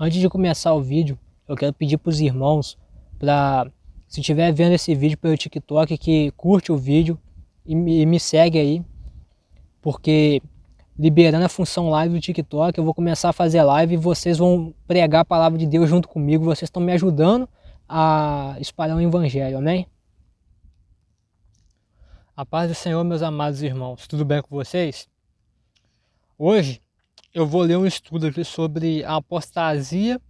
Antes de começar o vídeo, eu quero pedir para os irmãos se estiver vendo esse vídeo pelo TikTok, que curte o vídeo e me segue aí, porque liberando a função live do TikTok, eu vou começar a fazer live e vocês vão pregar a palavra de Deus junto comigo. Vocês estão me ajudando a espalhar o evangelho, amém? A paz do Senhor, meus amados irmãos, tudo bem com vocês? Hoje eu vou ler um estudo aqui sobre a apostasia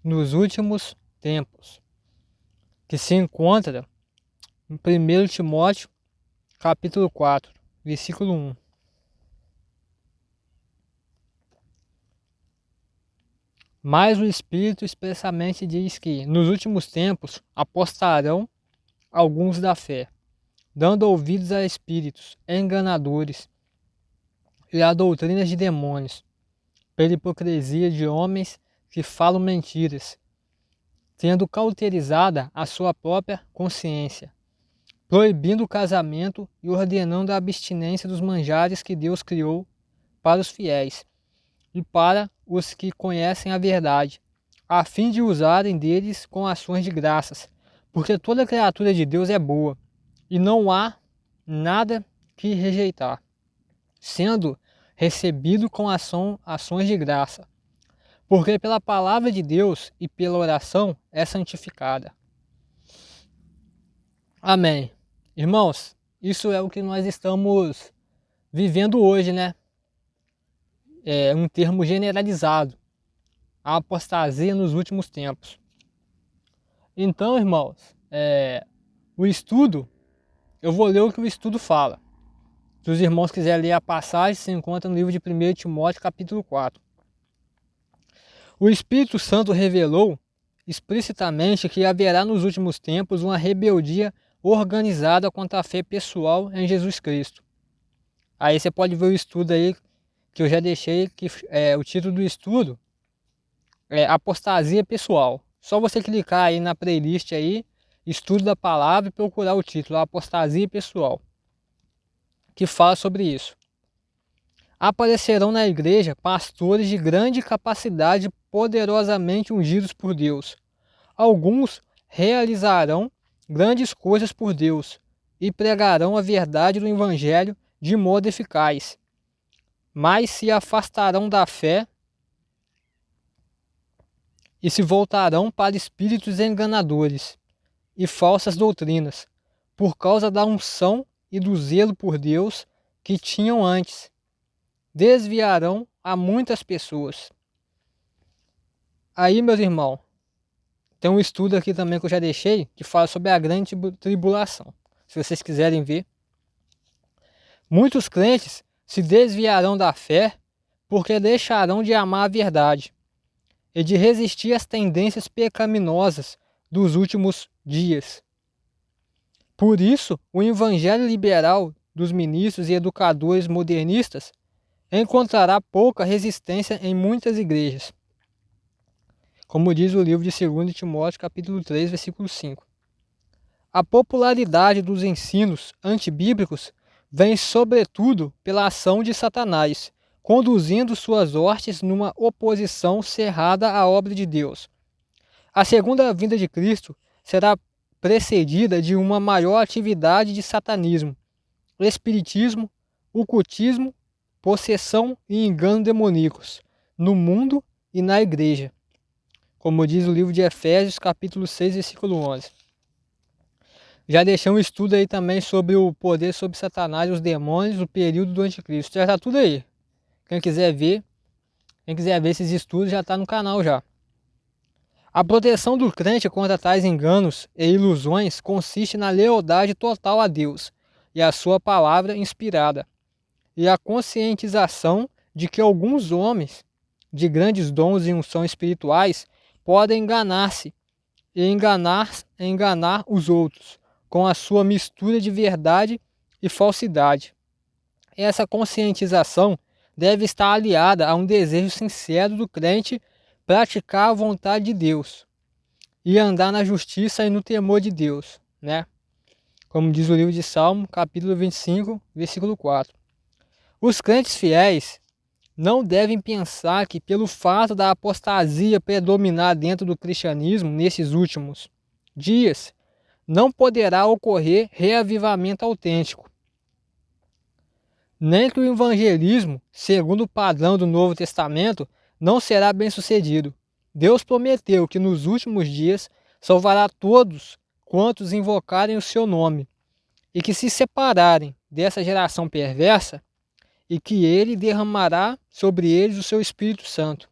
nos últimos tempos, que se encontra em 1 Timóteo, capítulo 4, versículo 1. Mas o Espírito expressamente diz que, nos últimos tempos, apostarão alguns da fé, dando ouvidos a espíritos enganadores e a doutrinas de demônios, pela hipocrisia de homens que falam mentiras, tendo cauterizada a sua própria consciência, proibindo o casamento e ordenando a abstinência dos manjares que Deus criou para os fiéis e para os que conhecem a verdade, a fim de usarem deles com ações de graças, porque toda criatura de Deus é boa, e não há nada que rejeitar, sendo recebido com ações de graça, porque pela palavra de Deus e pela oração é santificada. Amém. Irmãos, isso é o que nós estamos vivendo hoje, né? É um termo generalizado, a apostasia nos últimos tempos. Então, irmãos, o estudo, eu vou ler o que o estudo fala. Se os irmãos quiserem ler a passagem, se encontra no livro de 1 Timóteo, capítulo 4. O Espírito Santo revelou explicitamente que haverá nos últimos tempos uma rebeldia organizada contra a fé pessoal em Jesus Cristo. Aí você pode ver o estudo aí, que eu já deixei, que o título do estudo é Apostasia Pessoal. Só você clicar aí na playlist aí, Estudo da Palavra, e procurar o título, Apostasia Pessoal, que fala sobre isso. Aparecerão na igreja pastores de grande capacidade, poderosamente ungidos por Deus. Alguns realizarão grandes coisas por Deus e pregarão a verdade do Evangelho de modo eficaz, mas se afastarão da fé e se voltarão para espíritos enganadores e falsas doutrinas, por causa da unção e do zelo por Deus que tinham antes. Desviarão a muitas pessoas. Aí, meus irmãos, tem um estudo aqui também que eu já deixei, que fala sobre a grande tribulação, se vocês quiserem ver. Muitos crentes se desviarão da fé porque deixarão de amar a verdade e de resistir às tendências pecaminosas dos últimos dias. Por isso, o evangelho liberal dos ministros e educadores modernistas encontrará pouca resistência em muitas igrejas, como diz o livro de 2 Timóteo, capítulo 3, versículo 5. A popularidade dos ensinos antibíblicos vem sobretudo pela ação de Satanás, conduzindo suas hostes numa oposição cerrada à obra de Deus. A segunda vinda de Cristo será precedida de uma maior atividade de satanismo, espiritismo, ocultismo, possessão e engano demoníacos no mundo e na igreja, como diz o livro de Efésios, capítulo 6, versículo 11. Já deixei um estudo aí também sobre o poder sobre Satanás e os demônios no período do anticristo. Já está tudo aí. Quem quiser ver esses estudos, já está no canal já. A proteção do crente contra tais enganos e ilusões consiste na lealdade total a Deus e à sua palavra inspirada, e a conscientização de que alguns homens de grandes dons e unção espirituais podem enganar-se e enganar os outros com a sua mistura de verdade e falsidade. Essa conscientização deve estar aliada a um desejo sincero do crente praticar a vontade de Deus e andar na justiça e no temor de Deus, né? Como diz o livro de Salmo, capítulo 25, versículo 4. Os crentes fiéis não devem pensar que pelo fato da apostasia predominar dentro do cristianismo nesses últimos dias, não poderá ocorrer reavivamento autêntico, nem que o evangelismo, segundo o padrão do Novo Testamento, não será bem sucedido. Deus prometeu que nos últimos dias salvará todos quantos invocarem o seu nome, e que se separarem dessa geração perversa, e que ele derramará sobre eles o seu Espírito Santo.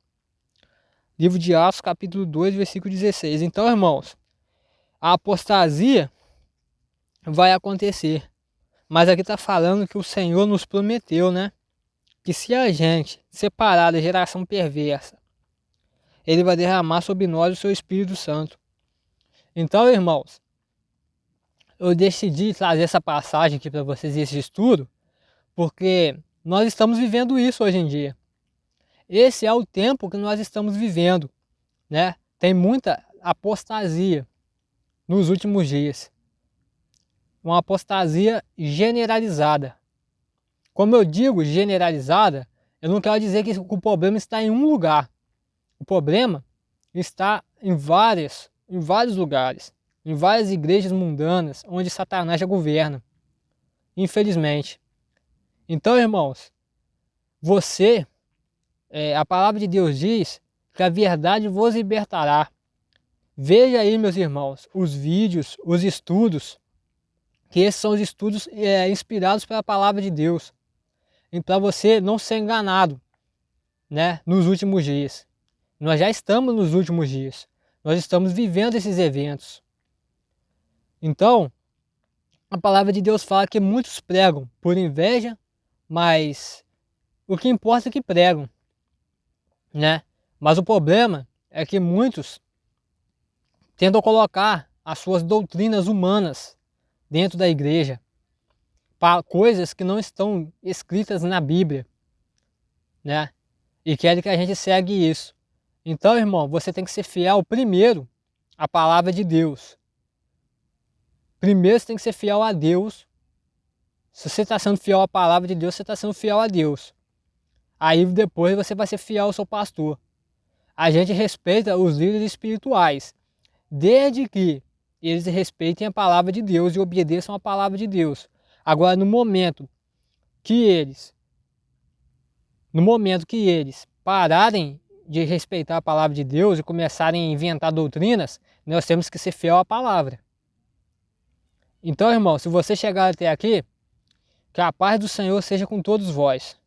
Livro de Atos, capítulo 2, versículo 16. Então, irmãos, a apostasia vai acontecer. Mas aqui está falando que o Senhor nos prometeu, né? Que se a gente separar da geração perversa, Ele vai derramar sobre nós o seu Espírito Santo. Então, irmãos, eu decidi trazer essa passagem aqui para vocês, esse estudo, porque nós estamos vivendo isso hoje em dia. Esse é o tempo que nós estamos vivendo, né? Tem muita apostasia nos últimos dias. Uma apostasia generalizada. Como eu digo generalizada, eu não quero dizer que o problema está em um lugar. O problema está em vários lugares, em várias igrejas mundanas, onde Satanás já governa, infelizmente. Então, irmãos, a palavra de Deus diz que a verdade vos libertará. Veja aí, meus irmãos, os vídeos, os estudos, que esses são os estudos inspirados pela palavra de Deus, e para você não ser enganado, né, nos últimos dias. Nós já estamos nos últimos dias, nós estamos vivendo esses eventos. Então, a palavra de Deus fala que muitos pregam por inveja, mas o que importa é que pregam, né? Mas o problema é que muitos tentam colocar as suas doutrinas humanas dentro da igreja, para coisas que não estão escritas na Bíblia, né? E querem que a gente segue isso. Então, irmão, você tem que ser fiel primeiro à palavra de Deus. Primeiro você tem que ser fiel a Deus. Se você está sendo fiel à palavra de Deus, você está sendo fiel a Deus. Aí depois você vai ser fiel ao seu pastor. A gente respeita os líderes espirituais, desde que eles respeitem a palavra de Deus e obedeçam a palavra de Deus. Agora, no momento que eles pararem de respeitar a palavra de Deus e começarem a inventar doutrinas, nós temos que ser fiel à palavra. Então, irmão, se você chegar até aqui, que a paz do Senhor seja com todos vós.